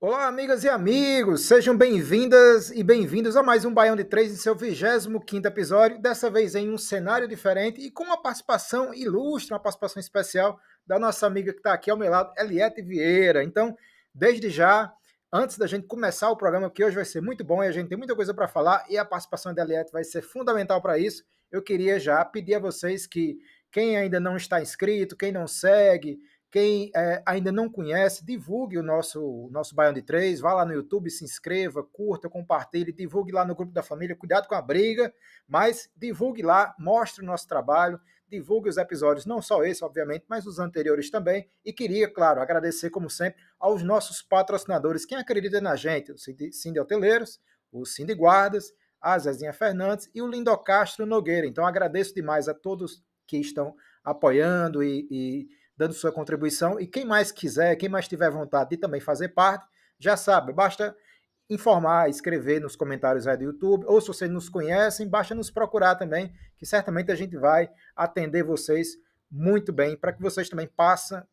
Olá, amigas e amigos, sejam bem-vindas e bem-vindos a mais um Baião de Três em seu 25º episódio, dessa vez em um cenário diferente e com uma participação ilustre, uma participação especial da nossa amiga que está aqui ao meu lado, Eliette Vieira. Então, desde já, antes da gente começar o programa, que hoje vai ser muito bom e a gente tem muita coisa para falar e a participação da Eliette vai ser fundamental para isso, eu queria já pedir a vocês que quem ainda não está inscrito, quem não segue, quem ainda não conhece, divulgue o nosso Baião de Três, vá lá no YouTube, se inscreva, curta, compartilhe, divulgue lá no grupo da família, cuidado com a briga, mas divulgue lá, mostre o nosso trabalho, divulgue os episódios, não só esse, obviamente, mas os anteriores também, e queria, claro, agradecer, como sempre, aos nossos patrocinadores, quem acredita na gente, o Cinde Hoteleiros, o Cinde Guardas, a Zezinha Fernandes e o Lindocastro Nogueira. Então agradeço demais a todos que estão apoiando e dando sua contribuição, e quem mais quiser, quem mais tiver vontade de também fazer parte, já sabe, basta informar, escrever nos comentários aí do YouTube, ou se vocês nos conhecem, basta nos procurar também, que certamente a gente vai atender vocês muito bem, para que vocês também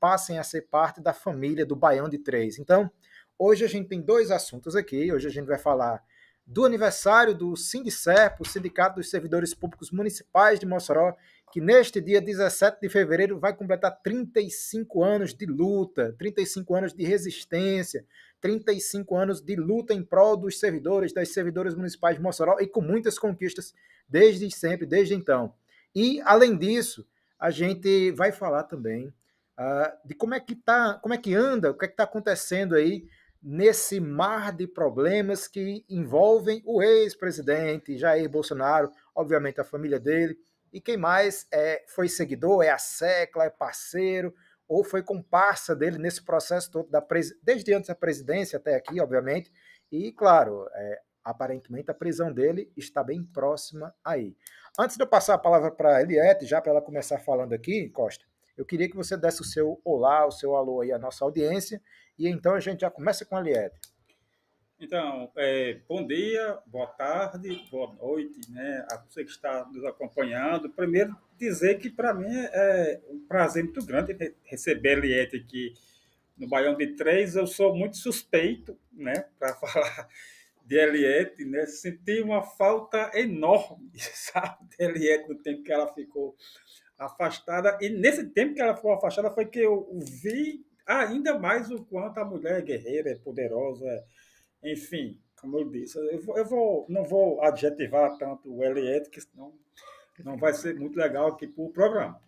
passem a ser parte da família do Baião de Três. Então, hoje a gente tem dois assuntos aqui, hoje a gente vai falar do aniversário do Sindicerp, o Sindicato dos Servidores Públicos Municipais de Mossoró, que neste dia 17 de fevereiro vai completar 35 anos de luta, 35 anos de resistência, 35 anos de luta em prol dos servidores, das servidoras municipais de Mossoró e com muitas conquistas desde sempre, desde então. E, além disso, a gente vai falar também de como é que anda, o que é que está acontecendo aí nesse mar de problemas que envolvem o ex-presidente Jair Bolsonaro, obviamente a família dele, e quem mais foi seguidor, é a Secla, é parceiro, ou foi comparsa dele nesse processo todo, desde antes da presidência até aqui, obviamente, e claro, aparentemente a prisão dele está bem próxima aí. Antes de eu passar a palavra para a Eliette, já para ela começar falando aqui, Costa, eu queria que você desse o seu olá, o seu alô aí à nossa audiência, e então a gente já começa com a Eliette. Então, bom dia, boa tarde, boa noite, né, a você que está nos acompanhando. Primeiro, dizer que para mim é um prazer muito grande receber a Eliette aqui no Baião de Três. Eu sou muito suspeito, né, para falar de Eliette, né, senti uma falta enorme, sabe, de Eliette no tempo que ela ficou afastada. E nesse tempo que ela ficou afastada foi que eu vi ainda mais o quanto a mulher é guerreira, é poderosa, enfim, como eu disse, não vou adjetivar tanto o Eliette, que senão não vai ser muito legal aqui para o programa.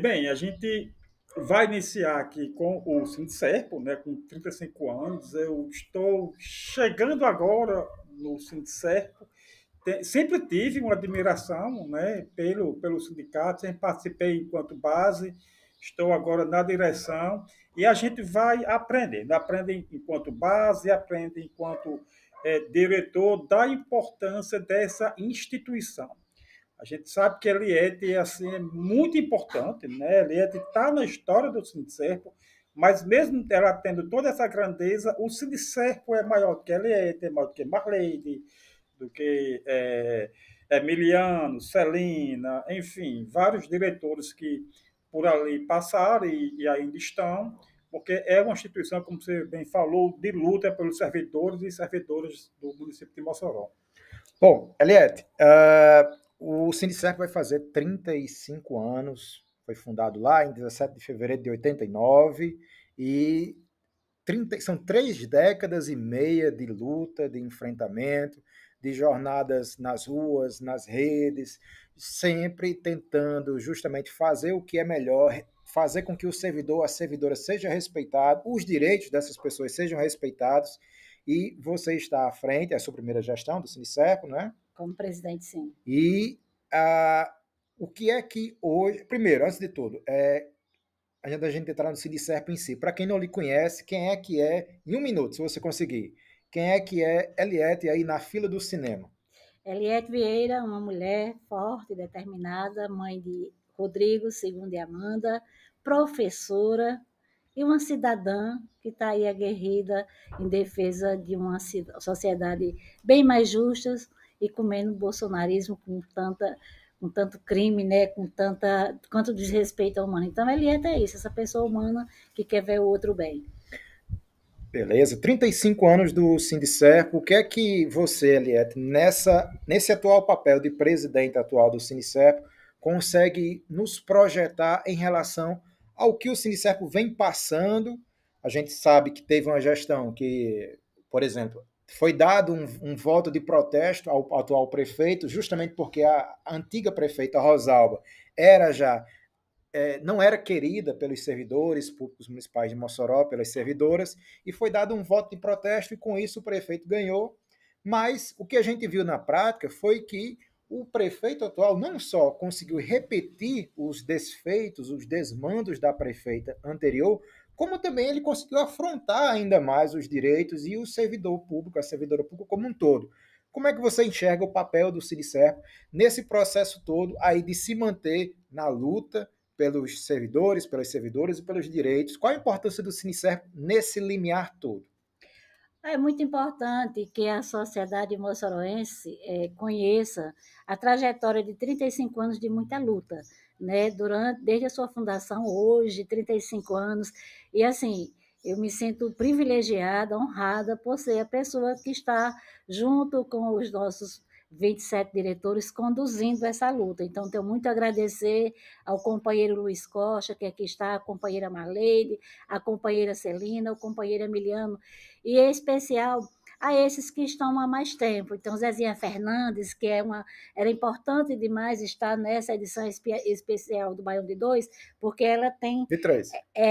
Bem, a gente vai iniciar aqui com o Sindicerp, né, com 35 anos. Eu estou chegando agora no Sindicerp. Sempre tive uma admiração, né, pelo sindicato, sempre participei enquanto base, estou agora na direção e a gente vai aprendendo, aprende enquanto base, aprende enquanto diretor da importância dessa instituição. A gente sabe que a Eliette assim, é muito importante, né? A Eliette está na história do Sindicerp, mas mesmo ela tendo toda essa grandeza, o Sindicerp é maior que a Eliette, é maior que Marleide, do que Emiliano, Celina, enfim, vários diretores que por ali passaram e ainda estão, porque é uma instituição, como você bem falou, de luta pelos servidores e servidoras do município de Mossoró. Bom, Eliette, o Sindicerp vai fazer 35 anos, foi fundado lá em 17 de fevereiro de 89 e são 3 décadas e meia de luta, de enfrentamento, de jornadas nas ruas, nas redes, sempre tentando justamente fazer o que é melhor, fazer com que o servidor, a servidora seja respeitado, os direitos dessas pessoas sejam respeitados, e você está à frente, é a sua primeira gestão do Sindicerp, não é? Como presidente, sim. E o que é que hoje... Primeiro, antes de tudo, antes da gente entrar no Sindicerp em si, para quem não lhe conhece, quem é que é, em 1 minuto, se você conseguir, quem é que é Eliette aí na fila do cinema? Eliette Vieira, uma mulher forte, determinada, mãe de Rodrigo, segundo de Amanda, professora e uma cidadã que está aí aguerrida em defesa de uma sociedade bem mais justa e com menos bolsonarismo, com tanto crime, né, com quanto desrespeito ao humano. Então, Eliette é isso, essa pessoa humana que quer ver o outro bem. Beleza, 35 anos do Sindicerp. O que é que você, Eliette, nesse atual papel de presidente atual do Sindicerp, consegue nos projetar em relação ao que o Sindicerp vem passando? A gente sabe que teve uma gestão que, por exemplo, foi dado um voto de protesto ao atual prefeito, justamente porque a antiga prefeita Rosalba era já não era querida pelos servidores públicos municipais de Mossoró, pelas servidoras, e foi dado um voto de protesto, e com isso o prefeito ganhou. Mas o que a gente viu na prática foi que o prefeito atual não só conseguiu repetir os desfeitos, os desmandos da prefeita anterior, como também ele conseguiu afrontar ainda mais os direitos e o servidor público, a servidora pública como um todo. Como é que você enxerga o papel do Sindicerp nesse processo todo aí de se manter na luta pelos servidores, pelas servidoras e pelos direitos? Qual a importância do Sindicerp nesse limiar todo? É muito importante que a sociedade moçoroense conheça a trajetória de 35 anos de muita luta, né? Desde a sua fundação, hoje, 35 anos. E, assim, eu me sinto privilegiada, honrada por ser a pessoa que está junto com os nossos 27 diretores conduzindo essa luta. Então, tenho muito a agradecer ao companheiro Luiz Costa, que aqui está, a companheira Marleide, a companheira Celina, o companheiro Emiliano, e em especial a esses que estão há mais tempo. Então, Zezinha Fernandes, que era importante demais estar nessa edição especial do Baião de Dois, porque ela tem... De três.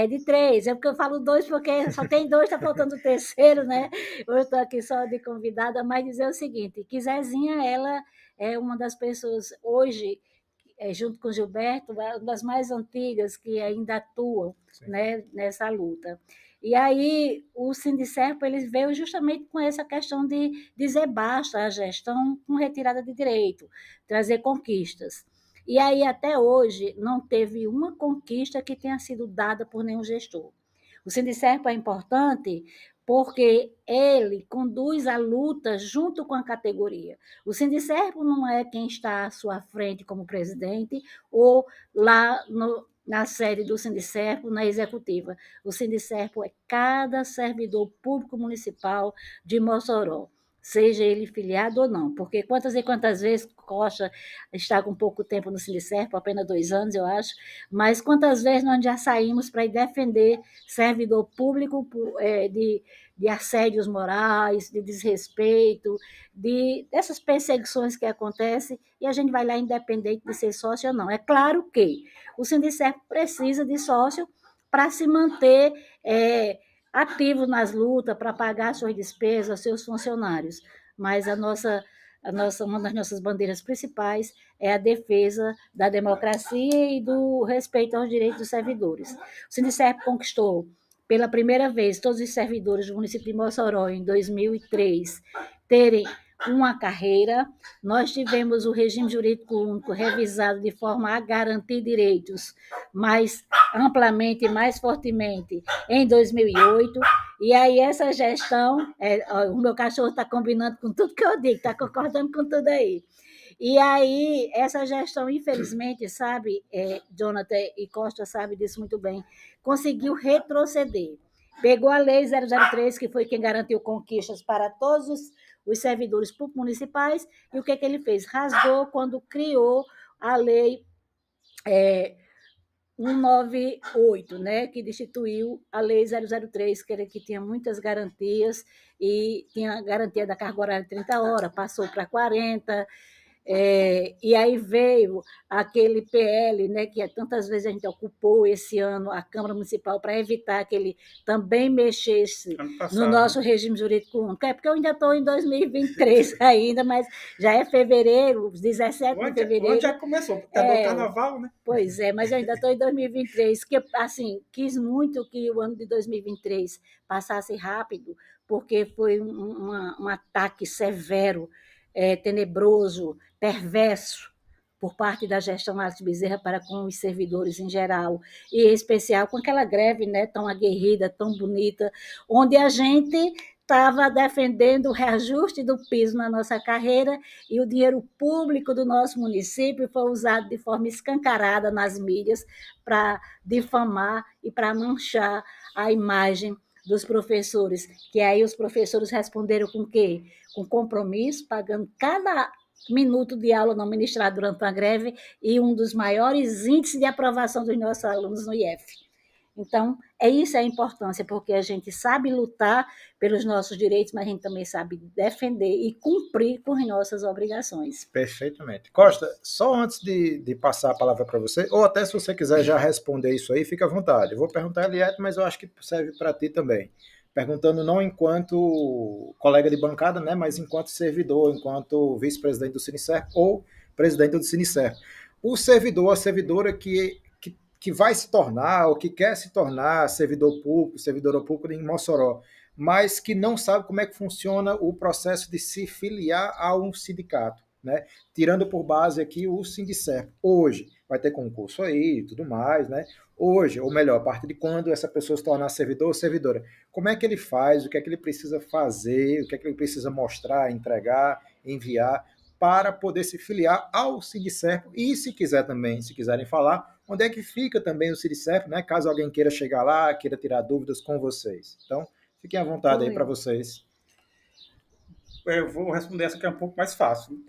De três. É porque eu falo dois, porque só tem dois, está faltando o terceiro, né? Eu estou aqui só de convidada, mas dizer o seguinte, que Zezinha, ela é uma das pessoas, hoje, junto com Gilberto, uma das mais antigas que ainda atuam, né, nessa luta. E aí o Sindicerp ele veio justamente com essa questão de dizer basta à gestão com retirada de direito, trazer conquistas. E aí até hoje não teve uma conquista que tenha sido dada por nenhum gestor. O Sindicerp é importante porque ele conduz a luta junto com a categoria. O Sindicerp não é quem está à sua frente como presidente ou lá na sede do Sindicerp, na executiva. O Sindicerp é cada servidor público municipal de Mossoró, seja ele filiado ou não, porque quantas e quantas vezes Costa está com pouco tempo no Sindicerp, apenas 2 anos, eu acho, mas quantas vezes nós já saímos para ir defender servidor público de assédios morais, de desrespeito, dessas perseguições que acontecem, e a gente vai lá independente de ser sócio ou não. É claro que o Sindicerp precisa de sócio para se manter ativo nas lutas, para pagar suas despesas, seus funcionários. Mas uma das nossas bandeiras principais é a defesa da democracia e do respeito aos direitos dos servidores. O Sindicerp conquistou pela primeira vez todos os servidores do município de Mossoró em 2003 terem uma carreira. Nós tivemos o regime jurídico único revisado de forma a garantir direitos mais amplamente e mais fortemente em 2008. E aí essa gestão, o meu cachorro está combinando com tudo que eu digo, está concordando com tudo aí. E aí, essa gestão, infelizmente, sabe, Jonathan e Costa sabe disso muito bem, conseguiu retroceder. Pegou a Lei 003, que foi quem garantiu conquistas para todos os servidores públicos municipais, e o que ele fez? Rasgou quando criou a Lei 198, né, que destituiu a Lei 003, que tinha muitas garantias, e tinha a garantia da carga horária de 30 horas, passou para 40. E aí veio aquele PL, né, que tantas vezes a gente ocupou esse ano a Câmara Municipal para evitar que ele também mexesse no nosso regime jurídico único. É porque eu ainda estou em 2023 ainda, mas já é fevereiro, 17 de fevereiro. Onde já começou? Está no carnaval, né? Pois é, mas eu ainda estou em 2023, que assim, quis muito que o ano de 2023 passasse rápido, porque foi um ataque severo, tenebroso, perverso por parte da gestão Alice Bezerra para com os servidores em geral, e em especial com aquela greve, né, tão aguerrida, tão bonita, onde a gente estava defendendo o reajuste do piso na nossa carreira e o dinheiro público do nosso município foi usado de forma escancarada nas mídias para difamar e para manchar a imagem dos professores, que aí os professores responderam com o quê? Com compromisso, pagando cada minuto de aula não ministrado durante uma greve e um dos maiores índices de aprovação dos nossos alunos no IF. Então, isso é a importância, porque a gente sabe lutar pelos nossos direitos, mas a gente também sabe defender e cumprir com as nossas obrigações. Perfeitamente. Costa, só antes de passar a palavra para você, ou até se você quiser já responder isso aí, fica à vontade. Eu vou perguntar a Eliette, mas eu acho que serve para ti também. Perguntando não enquanto colega de bancada, né, mas enquanto servidor, enquanto vice-presidente do Sinicerp ou presidente do Sinicerp. O servidor, a servidora que vai se tornar, ou que quer se tornar servidor público, servidora pública em Mossoró, mas que não sabe como é que funciona o processo de se filiar a um sindicato, né? Tirando por base aqui o Sindicerp. Hoje, vai ter concurso aí e tudo mais, né? Hoje, ou melhor, a partir de quando essa pessoa se tornar servidor ou servidora, como é que ele faz, o que é que ele precisa fazer, o que é que ele precisa mostrar, entregar, enviar, para poder se filiar ao Sindicerp e, se quiser também, se quiserem falar, onde é que fica também o Sindicerp, né? Caso alguém queira chegar lá, queira tirar dúvidas com vocês. Então, fiquem à vontade aí para vocês. Eu vou responder essa que é um pouco mais fácil.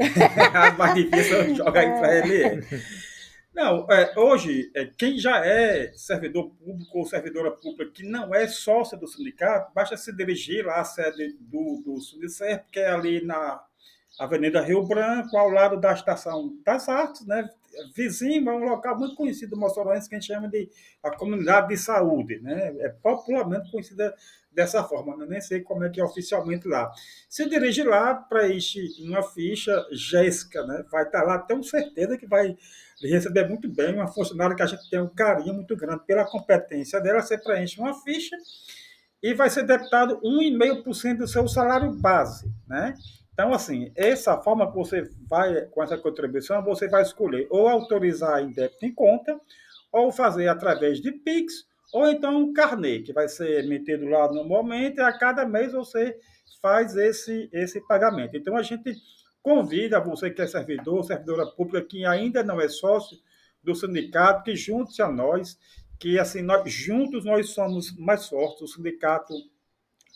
A mais difícil eu jogo aí para ele. Não, hoje, quem já é servidor público ou servidora pública que não é sócio do sindicato, basta se dirigir lá à sede do Sindicerp, que é ali na Avenida Rio Branco, ao lado da Estação das Artes, né? Vizinho, é um local muito conhecido do Moçoroense, que a gente chama de a comunidade de saúde, né? É popularmente conhecida dessa forma, né? Nem sei como é que é oficialmente lá. Se dirige lá, preenche uma ficha, Jéssica, né? Vai estar lá, tenho certeza que vai receber muito bem, uma funcionária que a gente tem um carinho muito grande pela competência dela. Você preenche uma ficha e vai ser debitado 1,5% do seu salário base, né? Então, assim, essa forma que você vai, com essa contribuição, você vai escolher ou autorizar em débito em conta, ou fazer através de Pix, ou então um carnê, que vai ser emitido lá no momento, e a cada mês você faz esse pagamento. Então, a gente convida você que é servidor, servidora pública, que ainda não é sócio do sindicato, que junte-se a nós, que assim, juntos nós somos mais fortes. O sindicato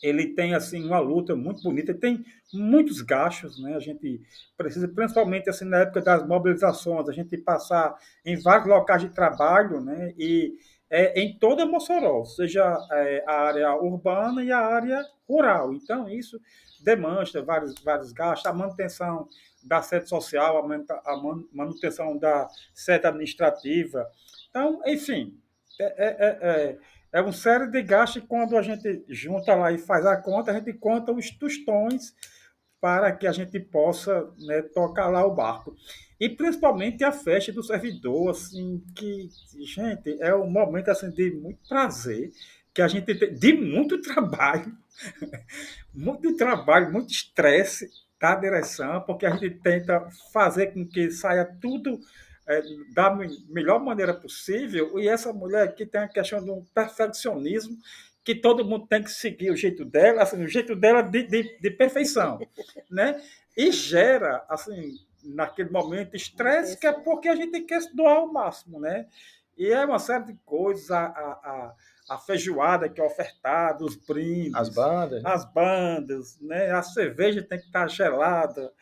ele tem assim uma luta muito bonita, tem muitos gastos, né? A gente precisa, principalmente assim na época das mobilizações, a gente passar em vários locais de trabalho, né? E em toda Mossoró, seja a área urbana e a área rural. Então isso demonstra vários gastos, a manutenção da sede social, a manutenção da sede administrativa. Então, enfim, é uma série de gastos e quando a gente junta lá e faz a conta, a gente conta os tostões para que a gente possa, né, tocar lá o barco. E principalmente a festa do servidor, assim, que, gente, é um momento assim, de muito prazer, que a gente tem, de muito trabalho, muito estresse da direção, porque a gente tenta fazer com que saia tudo da melhor maneira possível, e essa mulher aqui tem a questão de um perfeccionismo que todo mundo tem que seguir o jeito dela, assim, o jeito dela de perfeição, né? E gera, assim, naquele momento, estresse, que é porque a gente quer se doar ao máximo, né? E é uma série de coisas, a feijoada que é ofertada, os brindes, as bandas, né? A cerveja tem que estar gelada,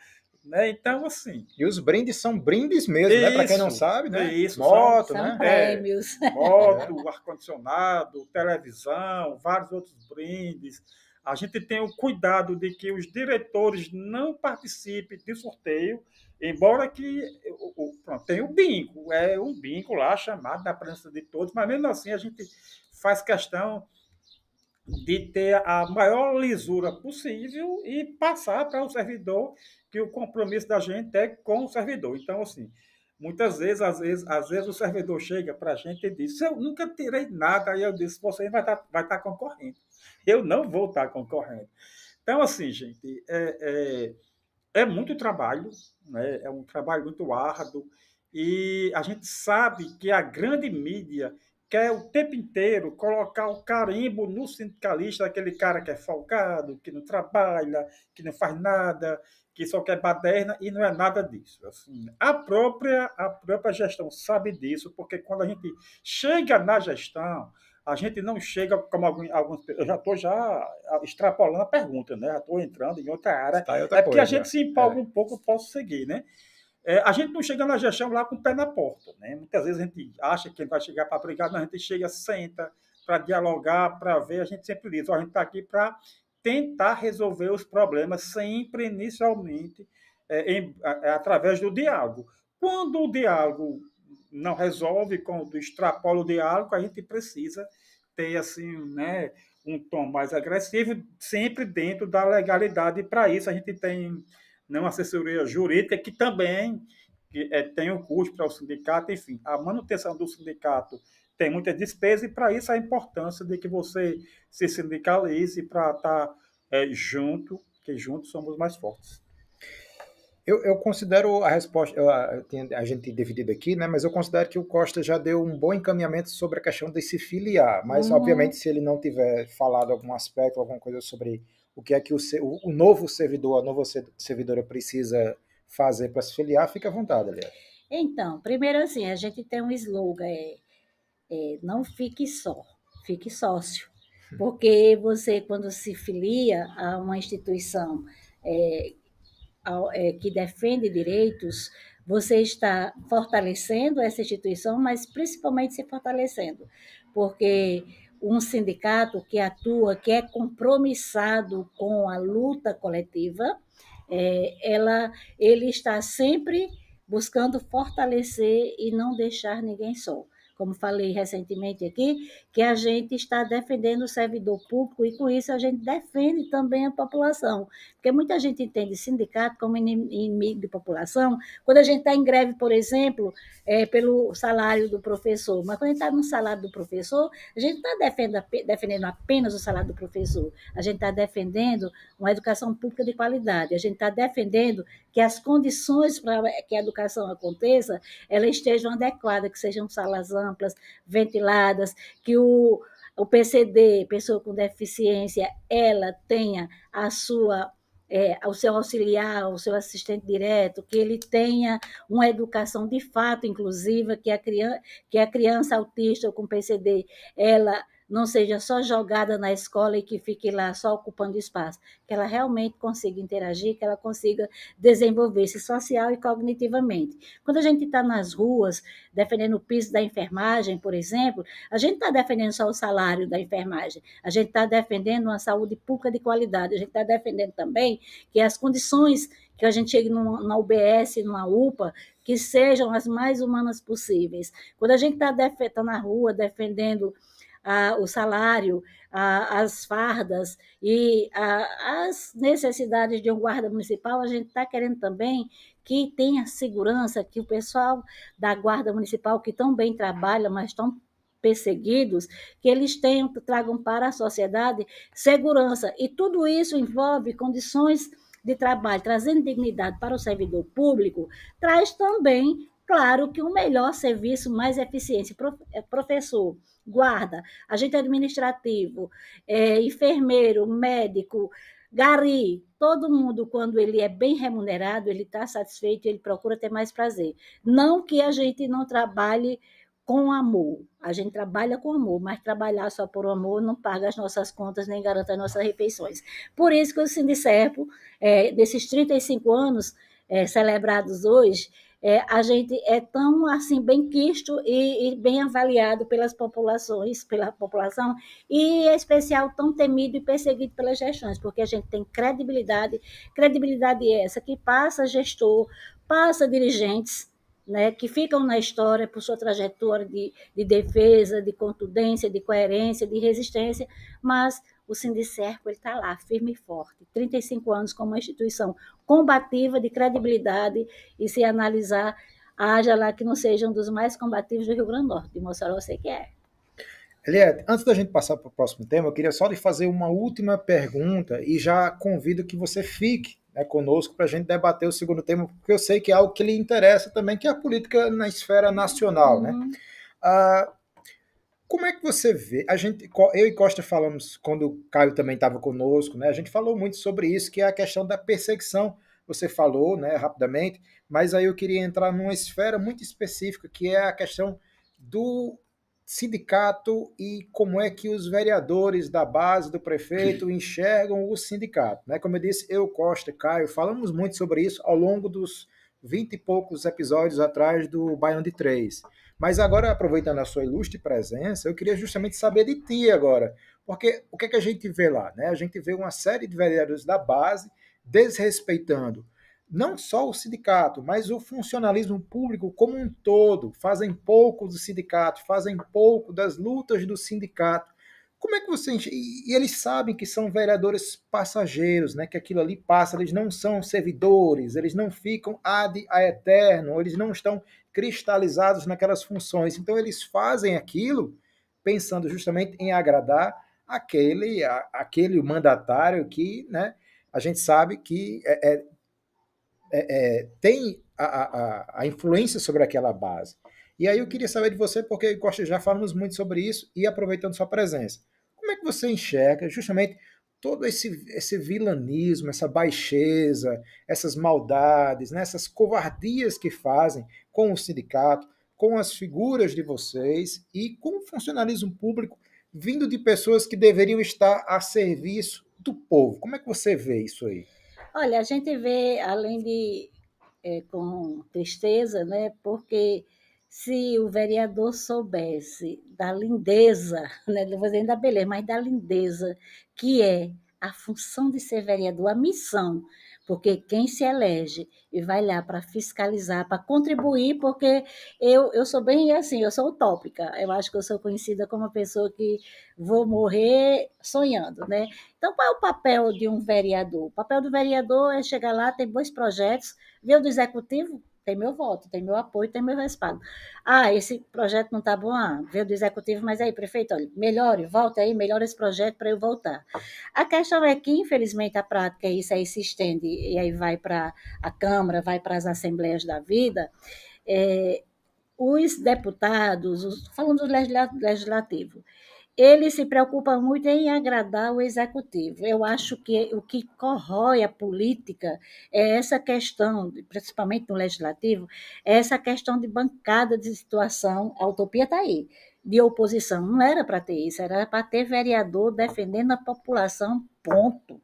né? Então, assim... E os brindes são brindes mesmo, né? Para quem não sabe, né? Isso, moto, são né? Prêmios. Moto, ar-condicionado, televisão, vários outros brindes. A gente tem o cuidado de que os diretores não participem de sorteio, embora que pronto, tem o bingo, é um bingo lá chamado da presença de todos, mas mesmo assim a gente faz questão de ter a maior lisura possível e passar para o servidor que o compromisso da gente é com o servidor. Então, assim, muitas vezes, às vezes o servidor chega para a gente e diz: eu nunca tirei nada. Aí eu disse: você vai estar concorrendo. Eu não vou estar concorrendo. Então, assim, gente, é muito trabalho, né? É um trabalho muito árduo. E a gente sabe que a grande mídia quer o tempo inteiro colocar o carimbo no sindicalista, aquele cara que é folgado, que não trabalha, que não faz nada, que só quer baderna, e não é nada disso. Assim, a própria gestão sabe disso, porque quando a gente chega na gestão, a gente não chega como alguns. Eu já estou extrapolando a pergunta, né? Já estou entrando em outra área. Tá, outra É porque a coisa. gente se empolga um pouco, eu posso seguir, né? A gente não chega na gestão lá com o pé na porta, né? Muitas vezes a gente acha que vai chegar para brigar, mas a gente chega, senta para dialogar, para ver. A gente sempre diz: a gente está aqui para tentar resolver os problemas, sempre inicialmente através do diálogo. Quando o diálogo não resolve, quando extrapola o diálogo, a gente precisa ter assim, né, um tom mais agressivo, sempre dentro da legalidade. E para isso a gente tem uma assessoria jurídica que também tem um custo para o sindicato. Enfim, a manutenção do sindicato tem muita despesa, e para isso a importância de que você se sindicalize para estar junto, que juntos somos mais fortes. Eu considero a resposta, a gente dividido aqui, né? Mas eu considero que o Costa já deu um bom encaminhamento sobre a questão de se filiar. Mas, obviamente, se ele não tiver falado algum aspecto, alguma coisa sobre o que é que o novo servidor, a nova servidora precisa fazer para se filiar, fica à vontade, aliás. Então, primeiro assim, a gente tem um slogan, não fique só, fique sócio. Porque você, quando se filia a uma instituição que defende direitos, você está fortalecendo essa instituição, mas principalmente se fortalecendo, porque um sindicato que atua, que é compromissado com a luta coletiva, ele está sempre buscando fortalecer e não deixar ninguém só. Como falei recentemente aqui, que a gente está defendendo o servidor público, e com isso a gente defende também a população. Porque muita gente entende sindicato como inimigo de população. Quando a gente está em greve, por exemplo, pelo salário do professor, mas quando a gente está no salário do professor, a gente não está defendendo apenas o salário do professor, a gente está defendendo uma educação pública de qualidade, a gente está defendendo que as condições para que a educação aconteça, elas estejam adequadas, que sejam salas amplas, ventiladas, que o PCD, pessoa com deficiência, ela tenha o seu auxiliar, o seu assistente direto, que ele tenha uma educação de fato inclusiva, que a criança autista ou com PCD, ela não seja só jogada na escola e que fique lá só ocupando espaço, que ela realmente consiga interagir, que ela consiga desenvolver-se social e cognitivamente. Quando a gente está nas ruas, defendendo o piso da enfermagem, por exemplo, a gente está defendendo só o salário da enfermagem, a gente está defendendo uma saúde pública de qualidade, a gente está defendendo também que as condições que a gente chegue na UBS, numa UPA, que sejam as mais humanas possíveis. Quando a gente está na rua defendendo o salário, as fardas e as necessidades de um guarda municipal, a gente está querendo também que tenha segurança, que o pessoal da guarda municipal, que tão bem trabalha, mas estão perseguidos, que eles tragam para a sociedade segurança. E tudo isso envolve condições de trabalho, trazendo dignidade para o servidor público, traz também, claro, que um melhor serviço, mais eficiência. Professor, guarda, agente administrativo, enfermeiro, médico, gari, todo mundo, quando ele é bem remunerado, ele está satisfeito, ele procura ter mais prazer. Não que a gente não trabalhe com amor, a gente trabalha com amor, mas trabalhar só por amor não paga as nossas contas, nem garante as nossas refeições. Por isso que o Sindicerpo, desses 35 anos celebrados hoje, a gente é tão assim bem quisto e bem avaliado pela população, e em especial tão temido e perseguido pelas gestões, porque a gente tem credibilidade essa que passa gestor, passa dirigentes, né, que ficam na história por sua trajetória de defesa, de contundência, de coerência, de resistência, mas o Sindicerpo está lá, firme e forte, 35 anos como uma instituição combativa, de credibilidade, e se analisar, haja lá que não seja um dos mais combativos do Rio Grande do Norte, de Mossoró eu sei que é. Eliette, antes da gente passar para o próximo tema, eu queria só lhe fazer uma última pergunta e já convido que você fique né, conosco para a gente debater o segundo tema, porque eu sei que é algo que lhe interessa também, que é a política na esfera nacional, né? Ah, como é que você vê? Eu e Costa falamos, quando o Caio também estava conosco, né? A gente falou muito sobre isso, que é a questão da perseguição. Você falou, né, rapidamente, mas aí eu queria entrar numa esfera muito específica, que é a questão do sindicato e como é que os vereadores da base do prefeito enxergam o sindicato, né? Como eu disse, eu, Costa, Caio, falamos muito sobre isso ao longo dos 20 e poucos episódios atrás do Baião de Três. Mas agora, aproveitando a sua ilustre presença, eu queria justamente saber de ti agora. Porque o que é que a gente vê lá? Né? A gente vê uma série de vereadores da base desrespeitando não só o sindicato, mas o funcionalismo público como um todo. Fazem pouco do sindicato, fazem pouco das lutas do sindicato. Como é que você... E eles sabem que são vereadores passageiros, né? Que aquilo ali passa, eles não são servidores, eles não ficam ad a eterno, eles não estão cristalizados naquelas funções. Então eles fazem aquilo pensando justamente em agradar aquele mandatário que, né, a gente sabe que tem a influência sobre aquela base. E aí eu queria saber de você, porque Costa, já falamos muito sobre isso, e aproveitando sua presença, como é que você enxerga justamente todo esse vilanismo, essa baixeza, essas maldades, né, essas covardias que fazem com o sindicato, com as figuras de vocês e com o funcionalismo público vindo de pessoas que deveriam estar a serviço do povo? Como é que você vê isso aí? Olha, a gente vê, além de com tristeza, né? Porque se o vereador soubesse da lindeza, né? Não vou dizer da beleza, mas da lindeza que é a função de ser vereador, a missão, porque quem se elege e vai lá para fiscalizar, para contribuir, porque eu sou bem assim, eu sou utópica, eu acho que eu sou conhecida como uma pessoa que vou morrer sonhando, né? Então, qual é o papel de um vereador? O papel do vereador é chegar lá, tem bons projetos, ver o do executivo, tem meu voto, tem meu apoio, tem meu respaldo. Ah, esse projeto não está bom, veio do executivo, mas aí, prefeito, olha, melhore, volta aí, melhora esse projeto para eu voltar. A questão é que, infelizmente, a prática, isso aí se estende, e aí vai para a Câmara, vai para as assembleias da vida, os deputados, falando do legislativo, ele se preocupa muito em agradar o executivo. Eu acho que o que corrói a política é essa questão, principalmente no legislativo, é essa questão de bancada de situação, a utopia está aí, de oposição. Não era para ter isso, era para ter vereador defendendo a população, ponto.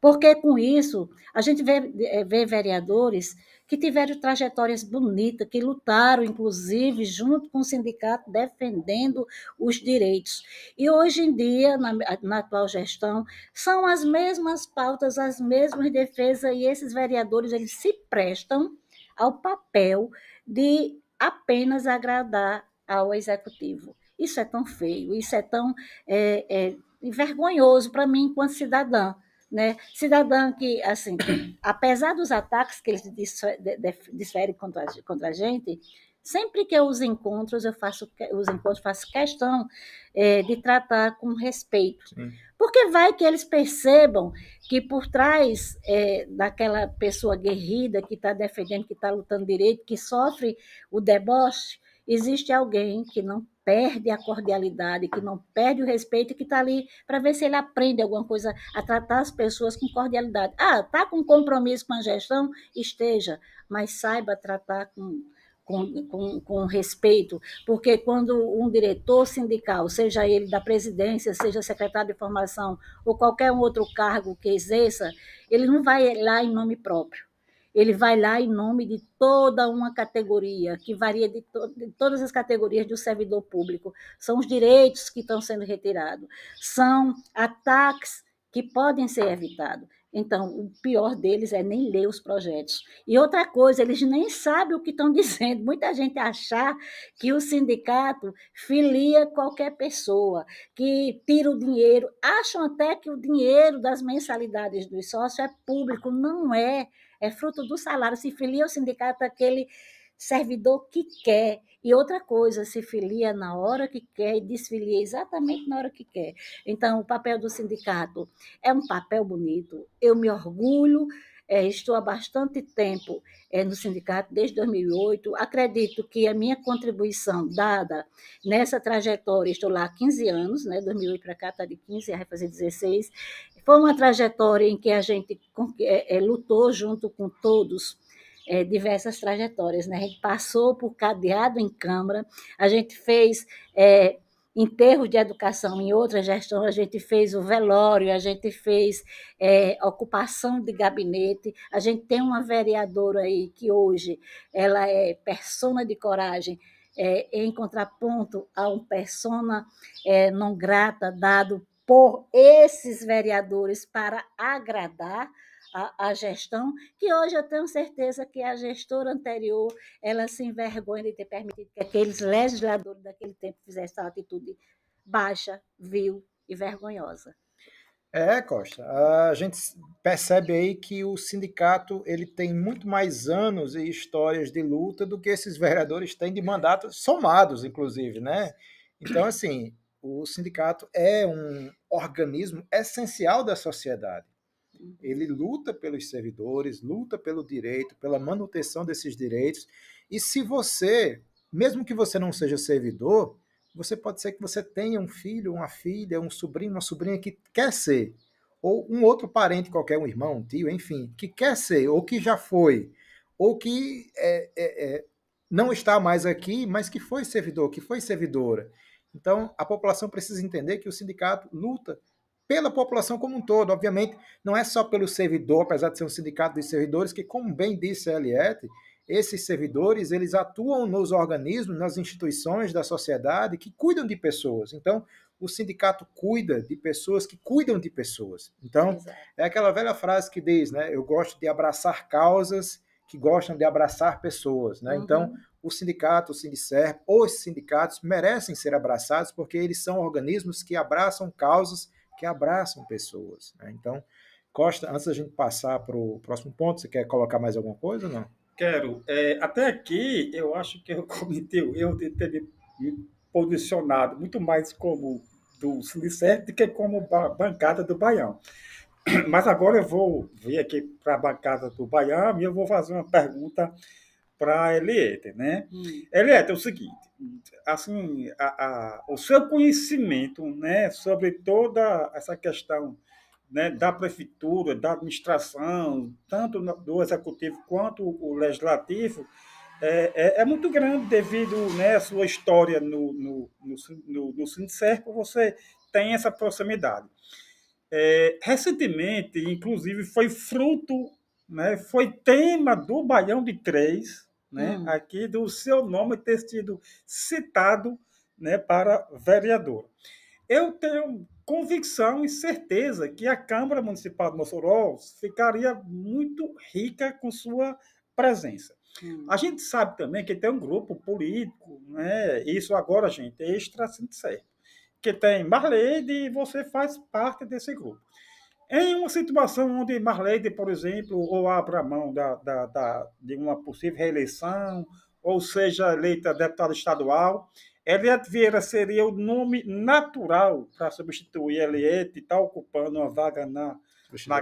Porque com isso, a gente vê vereadores que tiveram trajetórias bonitas, que lutaram, inclusive, junto com o sindicato, defendendo os direitos. E hoje em dia, na atual gestão, são as mesmas pautas, as mesmas defesas, e esses vereadores eles se prestam ao papel de apenas agradar ao executivo. Isso é tão feio, isso é tão vergonhoso para mim, enquanto cidadã. Né? Cidadã que, assim, apesar dos ataques que eles desferem contra a gente, sempre que eu os encontros, faço questão de tratar com respeito. Sim. Porque vai que eles percebam que por trás daquela pessoa guerrida que está defendendo, que está lutando direito, que sofre o deboche, existe alguém que não perde a cordialidade, que não perde o respeito e que está ali para ver se ele aprende alguma coisa a tratar as pessoas com cordialidade. Ah, está com compromisso com a gestão? Esteja, mas saiba tratar com respeito, porque quando um diretor sindical, seja ele da presidência, seja secretário de informação ou qualquer outro cargo que exerça, ele não vai lá em nome próprio. Ele vai lá em nome de toda uma categoria, que varia de todas as categorias do servidor público. São os direitos que estão sendo retirados, são ataques que podem ser evitados. Então, o pior deles é nem ler os projetos. E outra coisa, eles nem sabem o que estão dizendo. Muita gente achar que o sindicato filia qualquer pessoa, que tira o dinheiro. Acham até que o dinheiro das mensalidades dos sócios é público. Não é. É fruto do salário. Se filia o sindicato aquele servidor que quer. E outra coisa, se filia na hora que quer e desfilia exatamente na hora que quer. Então, o papel do sindicato é um papel bonito. Eu me orgulho estou há bastante tempo no sindicato, desde 2008. Acredito que a minha contribuição dada nessa trajetória, estou lá há 15 anos, né, 2008 para cá está de 15, vai fazer 16, foi uma trajetória em que a gente lutou junto com todos, diversas trajetórias, né? A gente passou por cadeado em Câmara, a gente fez enterro de educação em outra gestão, a gente fez o velório, a gente fez ocupação de gabinete, a gente tem uma vereadora aí que hoje ela é persona de coragem, em contraponto a um persona não grata dado por esses vereadores para agradar a gestão, que hoje eu tenho certeza que a gestora anterior ela se envergonha de ter permitido que aqueles legisladores daquele tempo fizessem uma atitude baixa, vil e vergonhosa. Costa, a gente percebe aí que o sindicato ele tem muito mais anos e histórias de luta do que esses vereadores têm de mandato, somados, inclusive, né? Então, assim, o sindicato é um organismo essencial da sociedade. Ele luta pelos servidores, luta pelo direito, pela manutenção desses direitos. E se você, mesmo que você não seja servidor, você pode ser que você tenha um filho, uma filha, um sobrinho, uma sobrinha que quer ser, ou um outro parente qualquer, um irmão, um tio, enfim, que quer ser, ou que já foi, ou que não está mais aqui, mas que foi servidor, que foi servidora. Então, a população precisa entender que o sindicato luta pela população como um todo. Obviamente, não é só pelo servidor, apesar de ser um sindicato de servidores, que, como bem disse a Eliette, esses servidores eles atuam nos organismos, nas instituições da sociedade que cuidam de pessoas. Então, o sindicato cuida de pessoas que cuidam de pessoas. Então, é aquela velha frase que diz, né? Eu gosto de abraçar causas que gostam de abraçar pessoas, né? Uhum. Então, o sindicato, o Sindicerp, os sindicatos merecem ser abraçados porque eles são organismos que abraçam causas, que abraçam pessoas, né? Então, Costa, antes da gente passar para o próximo ponto, você quer colocar mais alguma coisa ou não? Quero. Até aqui, eu acho que eu cometi o erro de ter me posicionado muito mais como do Sindicerp do que como bancada do Baião. Mas agora eu vou vir aqui para a bancada do Baião e eu vou fazer uma pergunta para a Eliette, né? Eliette, é o seguinte, assim, o seu conhecimento, né, sobre toda essa questão, né, da prefeitura, da administração, tanto do executivo quanto o legislativo, é muito grande devido, né, à sua história no Sindicerp, você tem essa proximidade. Recentemente, inclusive, foi fruto, né, foi tema do Baião de Três, né, aqui do seu nome ter sido citado, né, para vereador. Eu tenho convicção e certeza que a Câmara Municipal de Mossoró ficaria muito rica com sua presença. A gente sabe também que tem um grupo político, né, isso agora, gente, é extra-Sindicerp, que tem Marleide e você faz parte desse grupo. Em uma situação onde Marleide, por exemplo, ou abra mão de uma possível reeleição, ou seja eleita deputada estadual, Eliette Vieira seria o nome natural para substituir Eliette, que está ocupando uma vaga na